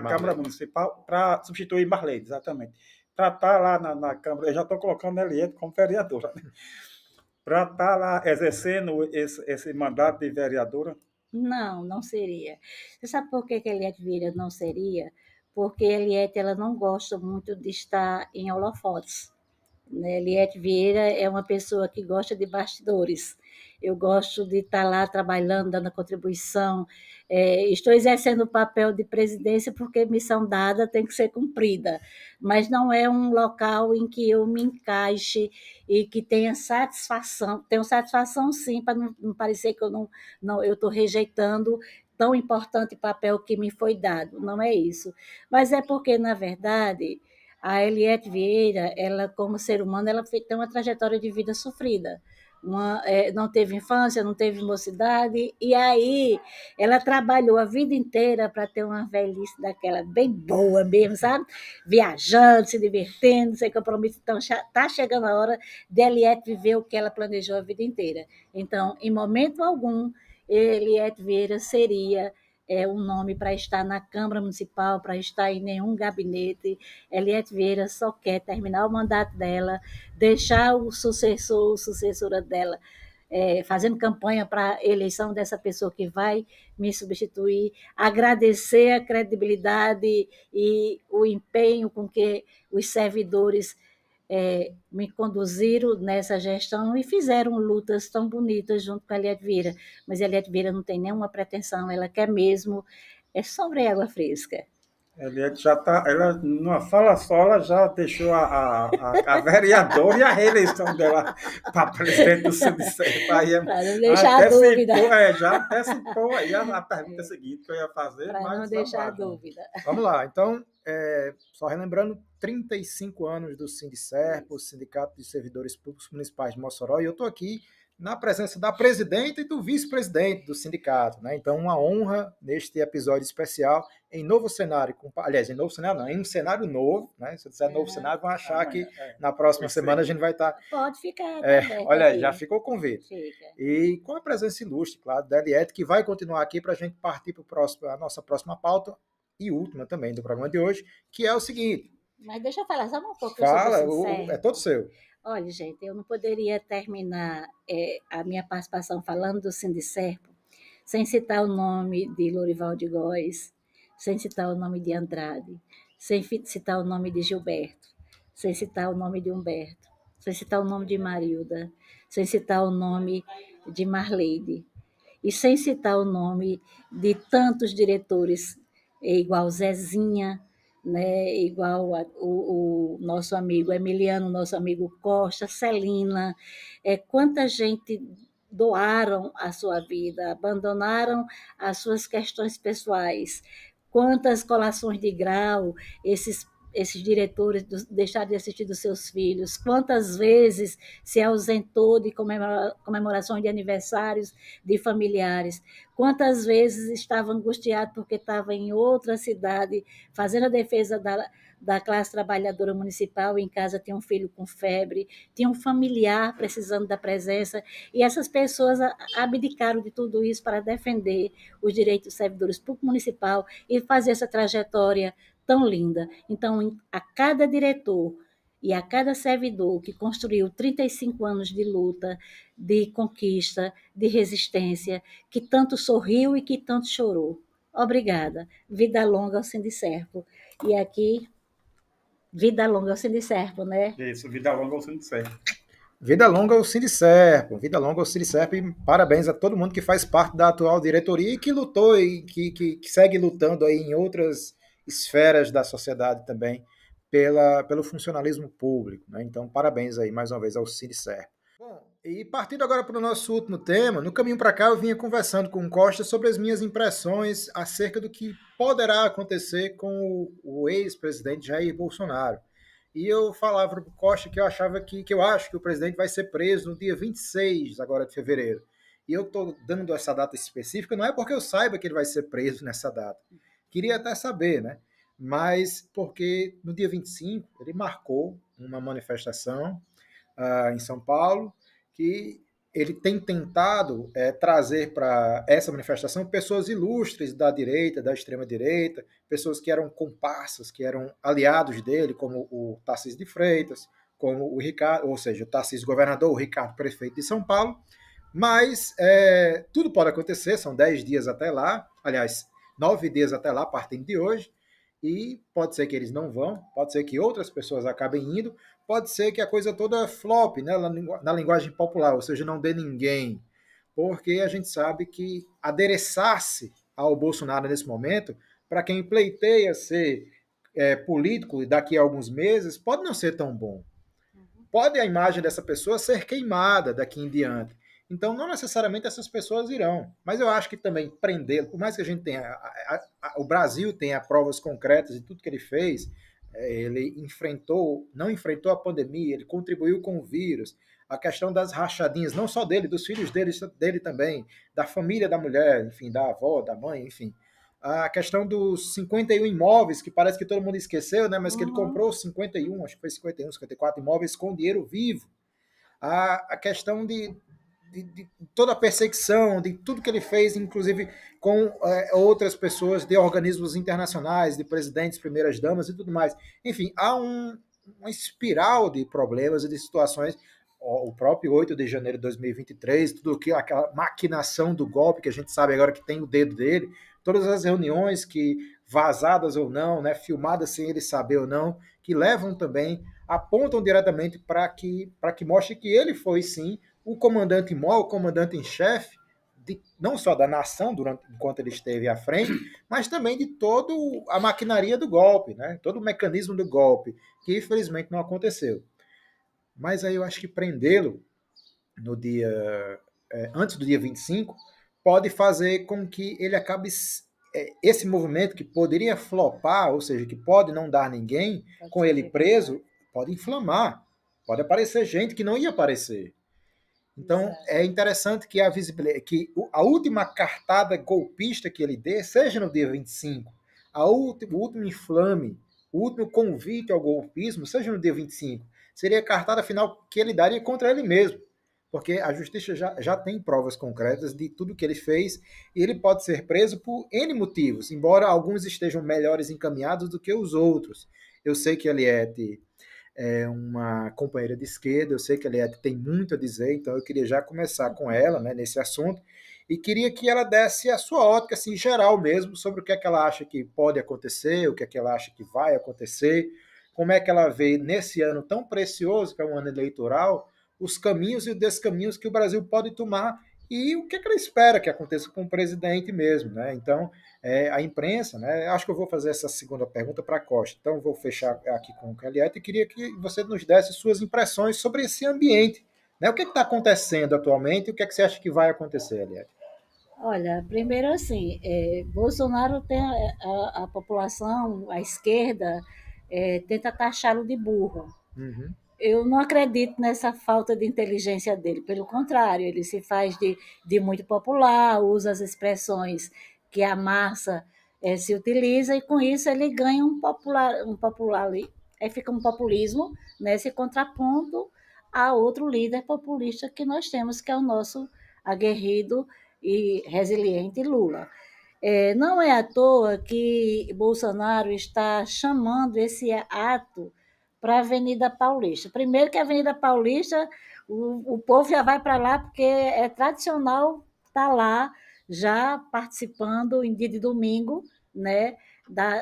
Câmara Municipal, para substituir Marleide, exatamente. Para estar lá na Câmara, eu já estou colocando Eliette como vereadora, né? Para estar lá exercendo esse mandato de vereadora? Não, não seria. Você sabe por que Eliette Vieira não seria? Porque Eliette ela não gosta muito de estar em holofotes. Eliette Vieira é uma pessoa que gosta de bastidores. Eu gosto de estar lá trabalhando, dando contribuição. Estou exercendo o papel de presidência porque missão dada tem que ser cumprida, mas não é um local em que eu me encaixe e que tenha satisfação. Tenho satisfação, sim, para não parecer que eu estou rejeitando tão importante papel que me foi dado. Não é isso. Mas é porque, na verdade, a Eliette Vieira, ela como ser humano, ela tem uma trajetória de vida sofrida. Não teve infância, não teve mocidade, e aí ela trabalhou a vida inteira para ter uma velhice daquela bem boa mesmo, sabe? Viajando, se divertindo, sem compromisso. Então, está chegando a hora de Eliette viver o que ela planejou a vida inteira. Então, em momento algum, Eliette Vieira seria um nome para estar na Câmara Municipal, para estar em nenhum gabinete. Eliette Vieira só quer terminar o mandato dela, deixar o sucessor, sucessora dela, fazendo campanha para a eleição dessa pessoa que vai me substituir, agradecer a credibilidade e o empenho com que os servidores me conduziram nessa gestão e fizeram lutas tão bonitas junto com a Eliette Vieira. Mas a Eliette Vieira não tem nenhuma pretensão, ela quer mesmo sobre água fresca. Eliette já está, ela numa fala só, ela já deixou a vereadora e a reeleição dela para presidente do Sindicerp. Para não deixar a dúvida. Já antecipou aí a pergunta seguinte que eu ia fazer. Para não deixar a dúvida. Vamos lá, então, só relembrando, 35 anos do Sindicerp, o Sindicato de Servidores Públicos Municipais de Mossoró, e eu estou aqui na presença da presidenta e do vice-presidente do sindicato, né? Então, uma honra neste episódio especial em novo cenário, aliás, em novo cenário não, em um cenário novo, né? Se eu disser novo cenário, vão achar que na próxima semana a gente vai estar... Pode ficar. Olha aí, já ficou o convite. Fica. E com a presença ilustre, claro, da Eliette, que vai continuar aqui para a gente partir para a nossa próxima pauta e última também do programa de hoje, que é o seguinte... Mas deixa eu falar só um pouco. Fala, é todo seu. Olha, gente, eu não poderia terminar a minha participação falando do Sindicerp sem citar o nome de Lorival de Góes, sem citar o nome de Andrade, sem citar o nome de Gilberto, sem citar o nome de Humberto, sem citar o nome de Marilda, sem citar o nome de Marleide, e sem citar o nome de tantos diretores, igual Zezinha, né, igual o nosso amigo Emiliano, nosso amigo Costa, Celina, quanta gente doaram a sua vida, abandonaram as suas questões pessoais, quantas colações de grau esses diretores deixaram de assistir dos seus filhos, quantas vezes se ausentou de comemorações de aniversários de familiares, quantas vezes estava angustiado porque estava em outra cidade fazendo a defesa da classe trabalhadora municipal, em casa tinha um filho com febre, tinha um familiar precisando da presença, e essas pessoas abdicaram de tudo isso para defender os direitos dos servidores públicos municipal e fazer essa trajetória tão linda. Então, a cada diretor e a cada servidor que construiu 35 anos de luta, de conquista, de resistência, que tanto sorriu e que tanto chorou. Obrigada. Vida longa ao Sindicerp. E aqui, vida longa ao Sindicerp, né? Isso, vida longa ao Sindicerp. Vida longa ao Sindicerp, vida longa ao Sindicerp, e parabéns a todo mundo que faz parte da atual diretoria e que lutou e que segue lutando aí em outras esferas da sociedade também pelo funcionalismo público, né? Então, parabéns aí mais uma vez ao Sindicerp. Bom, e partindo agora para o nosso último tema, no caminho para cá eu vinha conversando com o Costa sobre as minhas impressões acerca do que poderá acontecer com o ex-presidente Jair Bolsonaro. E eu falava para o Costa que eu acho que o presidente vai ser preso no dia 26 agora de fevereiro. E eu estou dando essa data específica, não é porque eu saiba que ele vai ser preso nessa data. Queria até saber, né? Mas porque no dia 25 ele marcou uma manifestação em São Paulo, que ele tem tentado trazer para essa manifestação pessoas ilustres da direita, da extrema-direita, pessoas que eram comparsas, que eram aliados dele, como o Tarcísio de Freitas, como o Ricardo, ou seja, o Tarcísio governador, o Ricardo prefeito de São Paulo. Mas tudo pode acontecer, são 10 dias até lá, aliás, 9 dias até lá, partindo de hoje, e pode ser que eles não vão, pode ser que outras pessoas acabem indo, pode ser que a coisa toda flop, né, na linguagem popular, ou seja, não dê ninguém, porque a gente sabe que adereçar-se ao Bolsonaro nesse momento, para quem pleiteia ser político daqui a alguns meses, pode não ser tão bom. Pode a imagem dessa pessoa ser queimada daqui em diante. Então, não necessariamente essas pessoas irão, mas eu acho que também prendê-lo, por mais que a gente tenha, o Brasil tenha provas concretas de tudo que ele fez, ele não enfrentou a pandemia, ele contribuiu com o vírus, a questão das rachadinhas, não só dele, dos filhos dele também, da família da mulher, enfim, da avó, da mãe, enfim. A questão dos 51 imóveis, que parece que todo mundo esqueceu, né? Mas que ele comprou 51, acho que foi 51, 54 imóveis com dinheiro vivo. A questão de toda a perseguição, de tudo que ele fez, inclusive com outras pessoas de organismos internacionais, de presidentes, primeiras damas e tudo mais. Enfim, há uma espiral de problemas e de situações. O próprio 8 de janeiro de 2023, tudo que aquela maquinação do golpe que a gente sabe agora que tem o dedo dele, todas as reuniões que vazadas ou não, né, filmadas sem ele saber ou não, que levam também, apontam diretamente para que mostre que ele foi sim o comandante maior, o comandante em chefe, não só da nação enquanto ele esteve à frente, mas também de toda a maquinaria do golpe, né? Todo o mecanismo do golpe, que infelizmente não aconteceu. Mas aí eu acho que prendê-lo no dia antes do dia 25 pode fazer com que ele acabe esse movimento que poderia flopar, ou seja, que pode não dar ninguém, com ele preso, pode inflamar. Pode aparecer gente que não ia aparecer. Então, é interessante que a visibilidade, que a última cartada golpista que ele dê seja no dia 25. O último inflame, o último convite ao golpismo seja no dia 25. Seria a cartada final que ele daria contra ele mesmo. Porque a justiça já tem provas concretas de tudo que ele fez e ele pode ser preso por N motivos, embora alguns estejam melhores encaminhados do que os outros. Eu sei que Eliette é uma companheira de esquerda, eu sei que a Eliette tem muito a dizer, então eu queria já começar com ela, né, nesse assunto, e queria que ela desse a sua ótica, assim, geral mesmo, sobre o que é que ela acha que pode acontecer, o que é que ela acha que vai acontecer, como é que ela vê nesse ano tão precioso, que é um ano eleitoral, os caminhos e os descaminhos que o Brasil pode tomar e o que é que ela espera que aconteça com o presidente mesmo, né? Então, a imprensa, né? Acho que eu vou fazer essa segunda pergunta para a Costa. Então, vou fechar aqui com o Eliette e queria que você nos desse suas impressões sobre esse ambiente, né? O que está acontecendo atualmente e o que é que você acha que vai acontecer, Eliette? Olha, primeiro assim, Bolsonaro tem a população, a esquerda, tenta taxá-lo de burro. Uhum. Eu não acredito nessa falta de inteligência dele, pelo contrário, ele se faz de muito popular, usa as expressões que a massa se utiliza e com isso ele ganha fica um populismo, né, se contrapondo a outro líder populista que nós temos, que é o nosso aguerrido e resiliente Lula. Não é à toa que Bolsonaro está chamando esse ato para a Avenida Paulista. Primeiro que a Avenida Paulista, o povo já vai para lá porque é tradicional estar lá já participando em dia de domingo, né?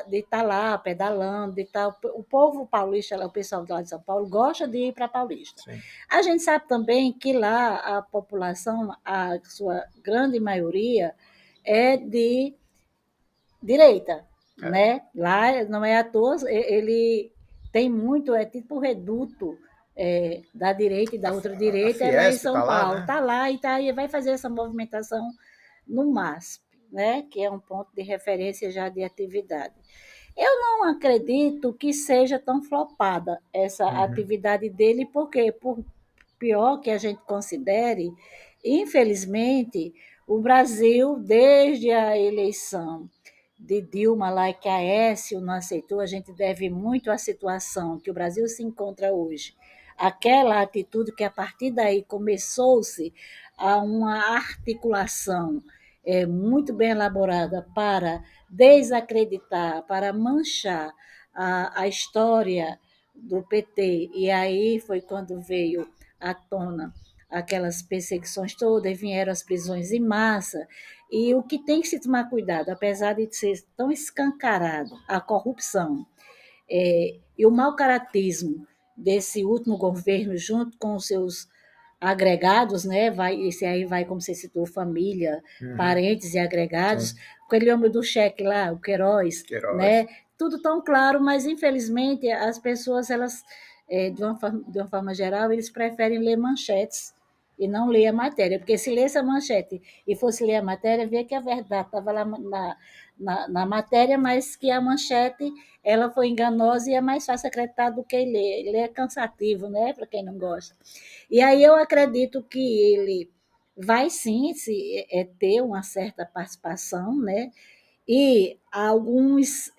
De estar lá pedalando, de estar. O povo paulista, o pessoal lá de São Paulo, gosta de ir para a Paulista. Sim. A gente sabe também que lá a população, a sua grande maioria, é de direita, né? Lá não é à toa, ele tem muito, é tipo reduto da direita e da ultradireita, é lá em São Paulo. Está lá e vai fazer essa movimentação no MASP, né? Que é um ponto de referência já de atividade. Eu não acredito que seja tão flopada essa atividade dele, porque, por pior que a gente considere, infelizmente, o Brasil, desde a eleição de Dilma lá, que a Aécio não aceitou, a gente deve muito à situação que o Brasil se encontra hoje. Aquela atitude que, a partir daí, começou-se a uma articulação muito bem elaborada para desacreditar, para manchar a história do PT. E aí foi quando veio à tona aquelas perseguições todas, vieram as prisões em massa. E o que tem que se tomar cuidado, apesar de ser tão escancarado a corrupção e o mau caratismo desse último governo, junto com os seus agregados, né? Esse aí vai, como você citou, família, parentes e agregados, aquele homem do cheque lá, o Queiroz, né? Tudo tão claro, mas infelizmente as pessoas, elas, de uma forma geral, eles preferem ler manchetes e não ler a matéria, porque se lesse a manchete e fosse ler a matéria, vê que a verdade estava lá na matéria, mas que a manchete ela foi enganosa e é mais fácil acreditar do que ler. Ele é cansativo, né, para quem não gosta. E aí eu acredito que ele vai sim ter uma certa participação, né, e alguns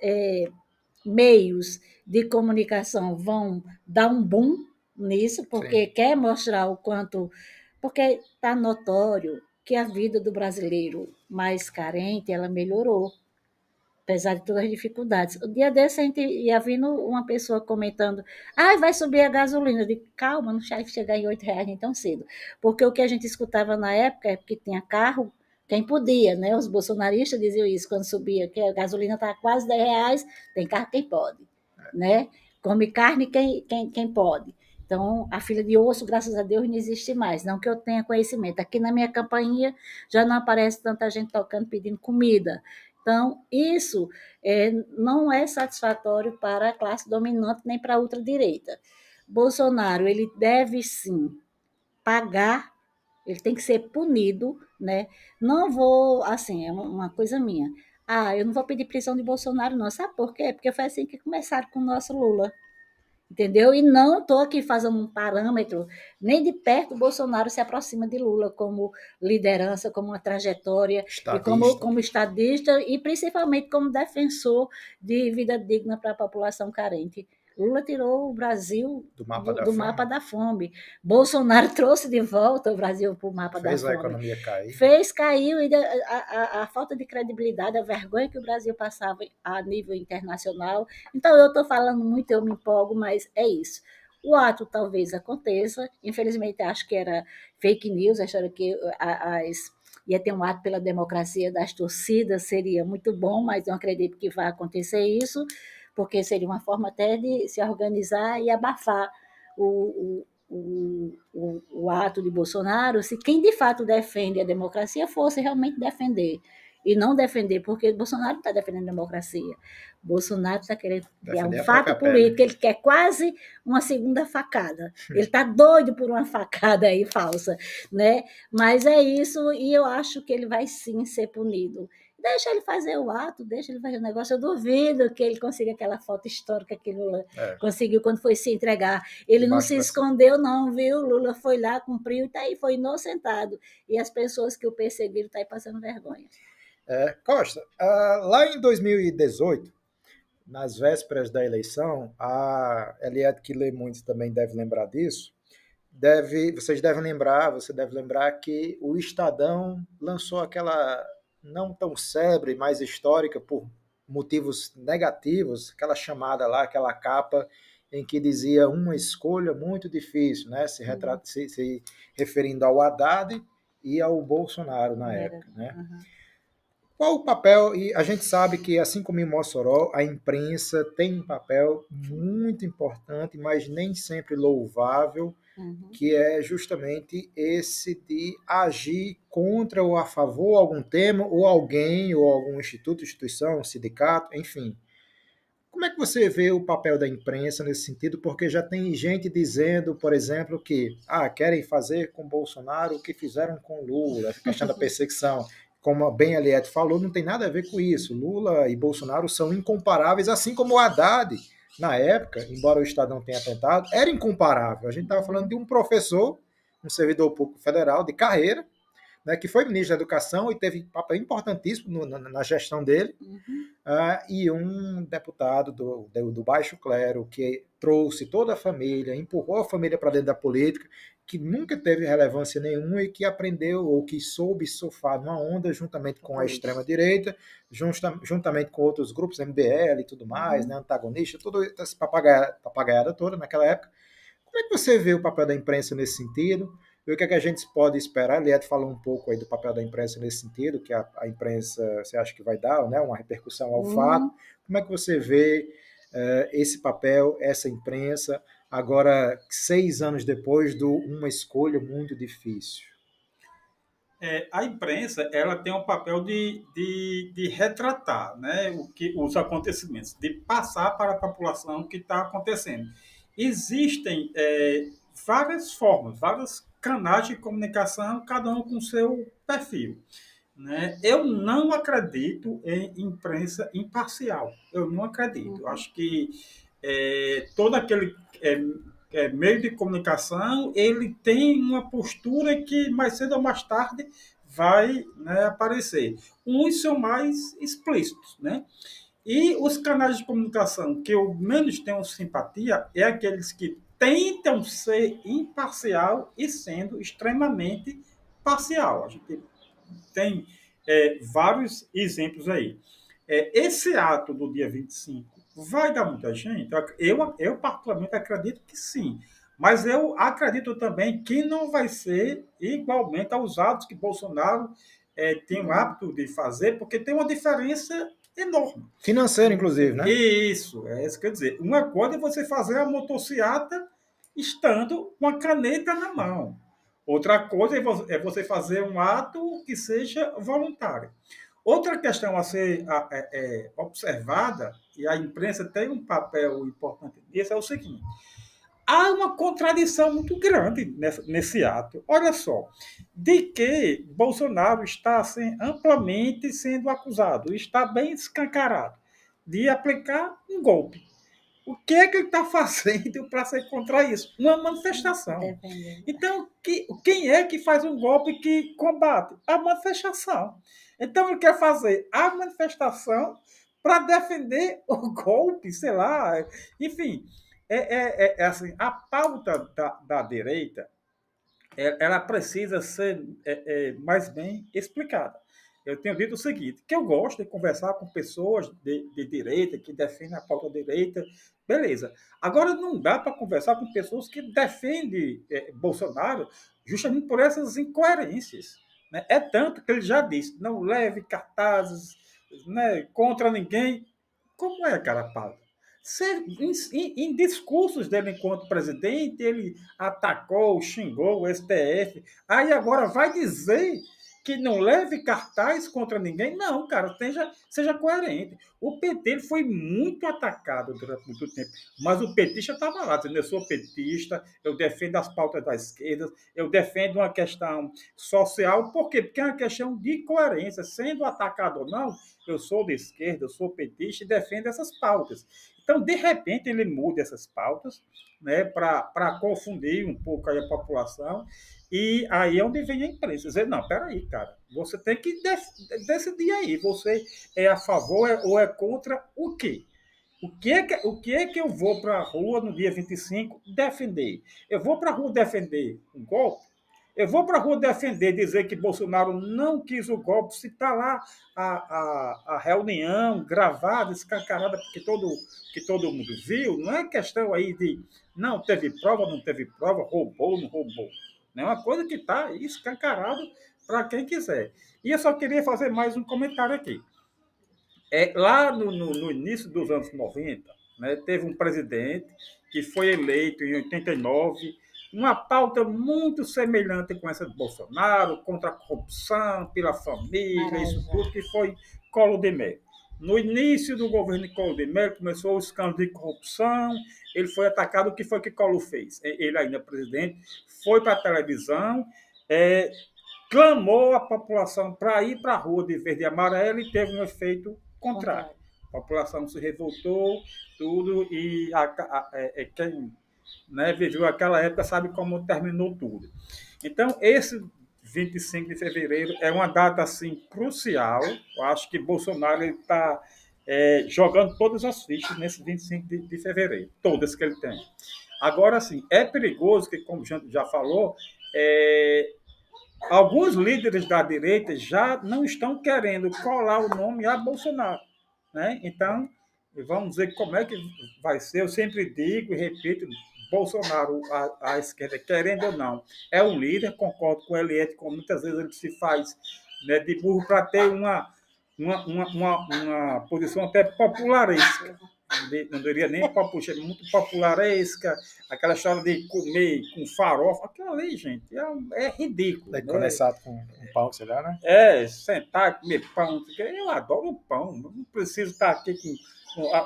meios de comunicação vão dar um boom nisso, porque quer mostrar o quanto porque está notório que a vida do brasileiro mais carente, ela melhorou, apesar de todas as dificuldades. O dia desse a gente ia vindo uma pessoa comentando, vai subir a gasolina. Eu digo, calma, não vai chegar em R$ 8 nem tão cedo. Porque o que a gente escutava na época é que tinha carro, quem podia, né? Os bolsonaristas diziam isso quando subia, que a gasolina estava quase R$ 10, tem carro quem pode, né? Come carne quem pode. Então, a fila de osso, graças a Deus, não existe mais, não que eu tenha conhecimento. Aqui na minha campainha já não aparece tanta gente tocando, pedindo comida. Então, isso não é satisfatório para a classe dominante nem para a ultradireita. Bolsonaro, ele deve sim pagar, ele tem que ser punido, né? Não vou, assim, é uma coisa minha. Eu não vou pedir prisão de Bolsonaro, não. Sabe por quê? Porque foi assim que começaram com o nosso Lula. Entendeu? E não estou aqui fazendo um parâmetro, nem de perto o Bolsonaro se aproxima de Lula como liderança, como uma trajetória, e como estadista, e principalmente como defensor de vida digna para a população carente. Lula tirou o Brasil do mapa da fome. Bolsonaro trouxe de volta o Brasil para o mapa da fome. Fez a economia cair. Caiu, e a falta de credibilidade, a vergonha que o Brasil passava a nível internacional. Então, eu estou falando muito, eu me empolgo, mas é isso. O ato talvez aconteça, infelizmente acho que era fake news, a história que ia ter um ato pela democracia das torcidas, seria muito bom, mas não acredito que vai acontecer isso, porque seria uma forma até de se organizar e abafar o ato de Bolsonaro, se quem de fato defende a democracia fosse realmente defender. E não defender, porque Bolsonaro não está defendendo a democracia. Bolsonaro está querendo criar um fato político, ele quer quase uma segunda facada. Ele está doido por uma facada aí falsa, né? Mas é isso, e eu acho que ele vai sim ser punido. Deixa ele fazer o ato, deixa ele fazer o negócio. Eu duvido que ele consiga aquela foto histórica que Lula conseguiu quando foi se entregar. Ele não se escondeu, não, viu? Lula foi lá, cumpriu e tá aí, foi inocentado. E as pessoas que o perseguiram estão aí passando vergonha. Costa, lá em 2018, nas vésperas da eleição, a Eliette, que lê muito, também deve lembrar disso, você deve lembrar que o Estadão lançou aquela não tão célebre, mas histórica por motivos negativos, aquela chamada lá, aquela capa em que dizia uma escolha muito difícil, né? Se referindo ao Haddad e ao Bolsonaro na época, né? Qual o papel? E a gente sabe que, assim como em Mossoró, a imprensa tem um papel muito importante, mas nem sempre louvável, que é justamente esse de agir contra ou a favor de algum tema, ou alguém, ou algum instituição, sindicato, enfim. Como é que você vê o papel da imprensa nesse sentido? Porque já tem gente dizendo, por exemplo, que querem fazer com Bolsonaro o que fizeram com Lula, essa questão da perseguição. Como bem a Eliette falou, não tem nada a ver com isso. Lula e Bolsonaro são incomparáveis, assim como o Haddad, na época, embora o Estadão tenha tentado, era incomparável. A gente estava falando de um professor, um servidor público federal de carreira, né, que foi ministro da Educação e teve papel importantíssimo na gestão dele, e um deputado do baixo clero que trouxe toda a família, empurrou a família para dentro da política, que nunca teve relevância nenhuma e que aprendeu ou que soube surfar numa onda juntamente com a extrema-direita, juntamente com outros grupos, MBL e tudo mais, né, antagonista, toda essa papagaiada toda naquela época. Como é que você vê o papel da imprensa nesse sentido? E o que é que a gente pode esperar? Eliette falou um pouco aí do papel da imprensa nesse sentido, que a imprensa, você acha que vai dar, né, uma repercussão ao fato. Como é que você vê esse papel, essa imprensa, agora 6 anos depois de uma escolha muito difícil? A imprensa, ela tem o papel de retratar, né, os acontecimentos, de passar para a população o que está acontecendo. Existem várias formas, vários canais de comunicação, cada um com seu perfil, né? Eu não acredito em imprensa imparcial. Eu não acredito. Eu acho que todo aquele meio de comunicação, ele tem uma postura que mais cedo ou mais tarde vai, né, aparecer. Uns são mais explícitos, né? E os canais de comunicação que eu menos tenho simpatia é aqueles que tentam ser imparcial e sendo extremamente parcial. A gente tem vários exemplos aí. Esse ato do dia 25 vai dar muita gente? Eu particularmente acredito que sim. Mas eu acredito também que não vai ser igualmente aos atos que Bolsonaro tem o hábito de fazer, porque tem uma diferença enorme. Financeiro, inclusive, né? Isso, é isso que eu quero dizer. Uma coisa é você fazer a motociata estando com a caneta na mão. Outra coisa é você fazer um ato que seja voluntário. Outra questão a ser observada, e a imprensa tem um papel importante nisso, é o seguinte: há uma contradição muito grande nesse ato. Olha só, de que Bolsonaro está amplamente sendo acusado, está bem escancarado, de aplicar um golpe. O que é que ele está fazendo para ser contra isso? Uma manifestação. Então, quem é que faz um golpe que combate? A manifestação. Então, ele quer fazer a manifestação para defender o golpe, sei lá. Enfim, assim, a pauta da direita ela precisa ser mais bem explicada. Eu tenho dito o seguinte, que eu gosto de conversar com pessoas de direita, que defendem a pauta direita, beleza. Agora, não dá para conversar com pessoas que defendem Bolsonaro justamente por essas incoerências. Né? É tanto que ele já disse, não leve cartazes, né, contra ninguém. Como é, cara, Paulo? Em discursos dele enquanto presidente, ele atacou, xingou o STF. Aí agora vai dizer que não leve cartaz contra ninguém? Não, cara, seja coerente. O PT ele foi muito atacado durante muito tempo, mas o petista estava lá, dizendo: eu sou petista, eu defendo as pautas da esquerda, eu defendo uma questão social. Por quê? Porque é uma questão de coerência. Sendo atacado ou não, eu sou de esquerda, eu sou petista e defendo essas pautas. Então, de repente, ele muda essas pautas, né, para confundir um pouco aí a população, e aí é onde vem a imprensa dizer: não, peraí, cara, você tem que decidir aí, você é a favor ou é contra o quê? O que é que eu vou para a rua no dia 25 defender? Eu vou para a rua defender um golpe? Eu vou para a rua defender, dizer que Bolsonaro não quis o golpe, se está lá a reunião gravada, escancarada, que todo mundo viu. Não é questão aí de não teve prova, não teve prova, roubou, não roubou. É uma coisa que está escancarado para quem quiser. E eu só queria fazer mais um comentário aqui. Lá no início dos anos 90, né, teve um presidente que foi eleito em 89, uma pauta muito semelhante com essa de Bolsonaro, contra a corrupção, pela família, isso tudo, que foi Collor de Mello. No início do governo de Collor de Mello, começou o escândalo de corrupção, ele foi atacado. O que foi que Collor fez? Ele ainda presidente, foi para a televisão, clamou a população para ir para a rua de verde e amarelo e teve um efeito contrário. A população se revoltou, tudo, e quem viveu aquela época sabe como terminou tudo. Então, esse 25 de fevereiro é uma data assim crucial. Eu acho que Bolsonaro está jogando todas as fichas nesse 25 de fevereiro, todas que ele tem. Agora, sim, é perigoso que, como a gente já falou, alguns líderes da direita já não estão querendo colar o nome a Bolsonaro. Né? Então, vamos ver como é que vai ser. Eu sempre digo e repito, Bolsonaro, a esquerda, querendo ou não, é um líder, concordo com ele, como muitas vezes ele se faz, né, de burro para ter uma posição até popularesca. Não diria nem popular, muito popularesca, aquela história de comer com farofa, aquilo ali, gente, é ridículo. Leite condensado com pão, sei lá, né? Sentar, comer pão, eu adoro pão, não preciso estar aqui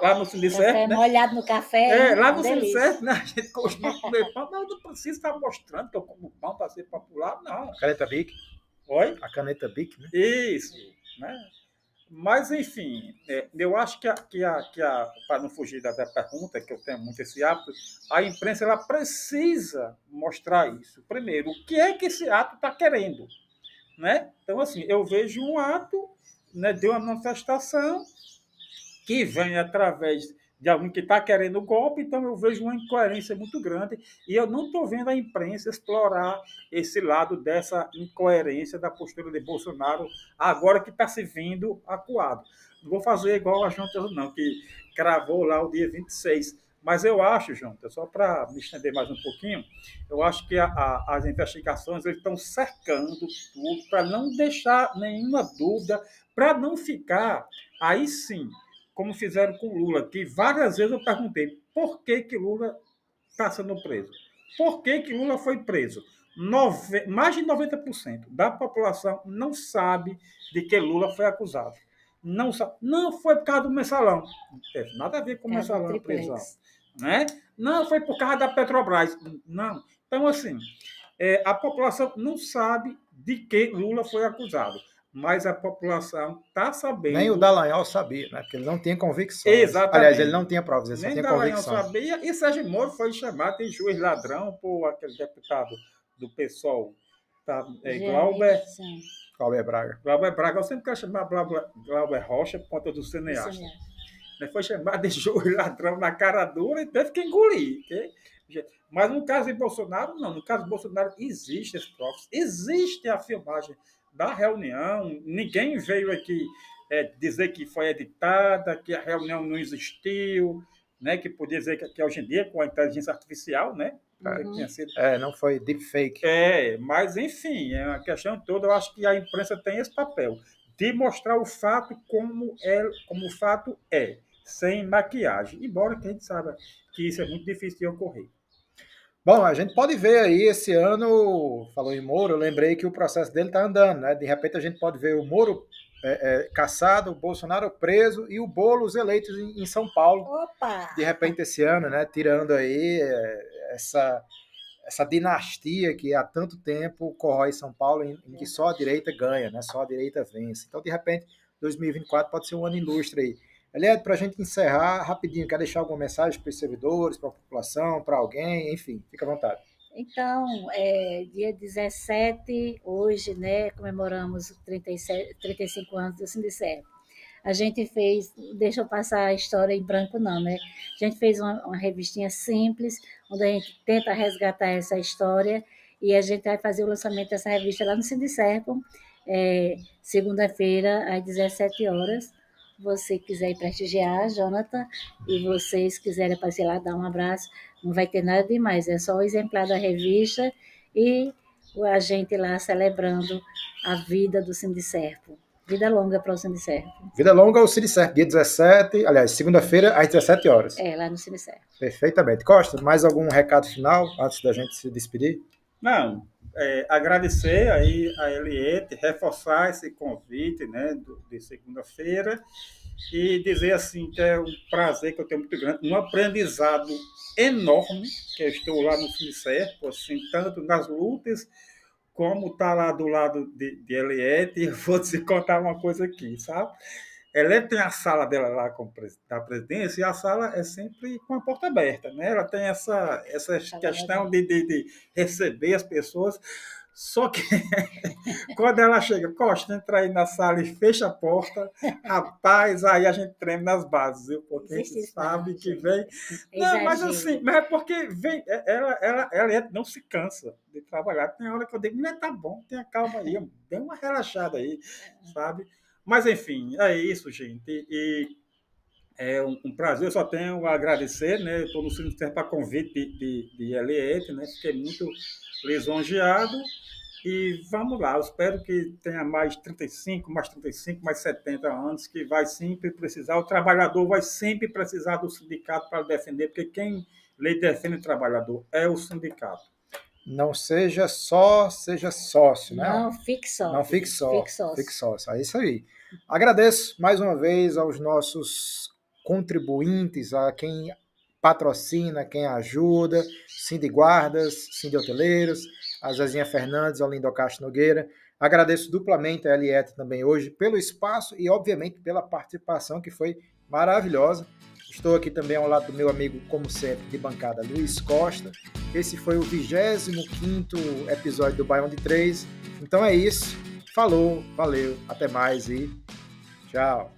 lá no Sindicef, né? Molhado no café. Lá no Sindicef, né? A gente costuma comer pão, mas eu não preciso estar mostrando que eu como pão para ser popular, não. Caneta Bic. Oi? A caneta Bic, né? Isso, né? Mas, enfim, eu acho que para não fugir da pergunta, que eu tenho muito esse hábito, a imprensa ela precisa mostrar isso. Primeiro, o que é que esse ato está querendo? Né? Então, assim, eu vejo um ato, né, de uma manifestação que vem através de alguém que está querendo o golpe, então eu vejo uma incoerência muito grande e eu não estou vendo a imprensa explorar esse lado dessa incoerência da postura de Bolsonaro, agora que está se vendo acuado. Não vou fazer igual a Jontas, não, que cravou lá o dia 26. Mas eu acho, Jontas, só para me estender mais um pouquinho, eu acho que as investigações eles estão cercando tudo para não deixar nenhuma dúvida, para não ficar, aí sim, como fizeram com Lula, que várias vezes eu perguntei por que Lula está sendo preso. Por que Lula foi preso? Mais de 90% da população não sabe de que Lula foi acusado. Não sabe. Não foi por causa do mensalão. Não teve nada a ver com o mensalão, a prisão. Né? Não foi por causa da Petrobras. Não. Então, assim, a população não sabe de que Lula foi acusado. Mas a população está sabendo. Nem o Dallagnol sabia, né? Porque ele não tinha convicções. Exatamente. Aliás, ele não tinha provas, ele só tinha convicções. Nem Dallagnol sabia, e Sérgio Moro foi chamado de juiz ladrão por aquele deputado do PSOL, tá? Glauber Braga. Glauber Braga, eu sempre quero chamar Glauber Rocha por conta do cineasta. Foi chamado de juiz ladrão na cara dura e teve que engolir. Okay? Mas no caso de Bolsonaro, não. No caso de Bolsonaro, existem as provas, existe a filmagem da reunião, ninguém veio aqui dizer que foi editada, que a reunião não existiu, né, que podia dizer que hoje em dia, com a inteligência artificial, né, tinha sido... não foi deepfake. Mas enfim, a questão toda, eu acho que a imprensa tem esse papel, de mostrar o fato como o fato é, sem maquiagem, embora que a gente saiba que isso é muito difícil de ocorrer. Bom, a gente pode ver aí esse ano, falou em Moro, eu lembrei que o processo dele está andando, né? De repente a gente pode ver o Moro caçado, o Bolsonaro preso e o Boulos eleitos em São Paulo. Opa! De repente esse ano, né? Tirando aí essa dinastia que há tanto tempo corrói São Paulo, em que só a direita ganha, né? Só a direita vence. Então, de repente, 2024 pode ser um ano ilustre aí. Eliette, para a gente encerrar rapidinho, quer deixar alguma mensagem para os servidores, para a população, para alguém, enfim, fica à vontade. Então, dia 17, hoje, né, comemoramos 35 anos do Sindicerp. A gente fez, deixa eu passar a história em branco não, né? A gente fez uma revistinha simples, onde a gente tenta resgatar essa história, e a gente vai fazer o lançamento dessa revista lá no Sindicerp, segunda-feira, às 17 horas. Você quiser ir prestigiar, Jonathan, e vocês quiserem aparecer lá, dar um abraço, não vai ter nada demais, é só o exemplar da revista e a gente lá celebrando a vida do Sindicerp. Vida longa para o Sindicerp. Vida longa ao Sindicerp, dia 17, aliás, segunda-feira, às 17 horas. Lá no Sindicerp. Perfeitamente. Costa, mais algum recado final, antes da gente se despedir? Não, agradecer aí a Eliette, reforçar esse convite, né, de segunda-feira e dizer assim que é um prazer que eu tenho muito grande, um aprendizado enorme, que eu estou lá no Sindicerp, assim, tanto nas lutas como está lá do lado de Eliette, e eu vou te contar uma coisa aqui, sabe? Ela tem a sala dela lá da presidência e a sala é sempre com a porta aberta, né? Ela tem essa questão de receber as pessoas, só que quando ela chega, Costa, entra aí na sala e fecha a porta, rapaz, aí a gente treme nas bases, viu? Porque a gente sabe que vem... Não, mas assim, mas é porque vem, ela não se cansa de trabalhar. Tem hora que eu digo, tá bom, tenha calma aí, dê uma relaxada aí, sabe? Mas, enfim, é isso, gente. E é um prazer, eu só tenho a agradecer, né? Estou no Sindicerp para convite de Eliette, né? Fiquei muito lisonjeado. E vamos lá, eu espero que tenha mais 35, mais 70 anos, que vai sempre precisar, o trabalhador vai sempre precisar do sindicato para defender, porque quem lhe defende o trabalhador é o sindicato. Não seja só, seja sócio, né? Não fique sócio. Não fique sócio. Fique sócio. É isso aí. Agradeço mais uma vez aos nossos contribuintes, a quem patrocina, quem ajuda, Sindiguardas, Sindhoteleiros, a Zezinha Fernandes, ao Lindo Castro Nogueira. Agradeço duplamente a Eliette também hoje pelo espaço e, obviamente, pela participação que foi maravilhosa. Estou aqui também ao lado do meu amigo, como sempre, de bancada, Luiz Costa. Esse foi o 25º episódio do Baião de 3. Então é isso. Falou, valeu, até mais e tchau.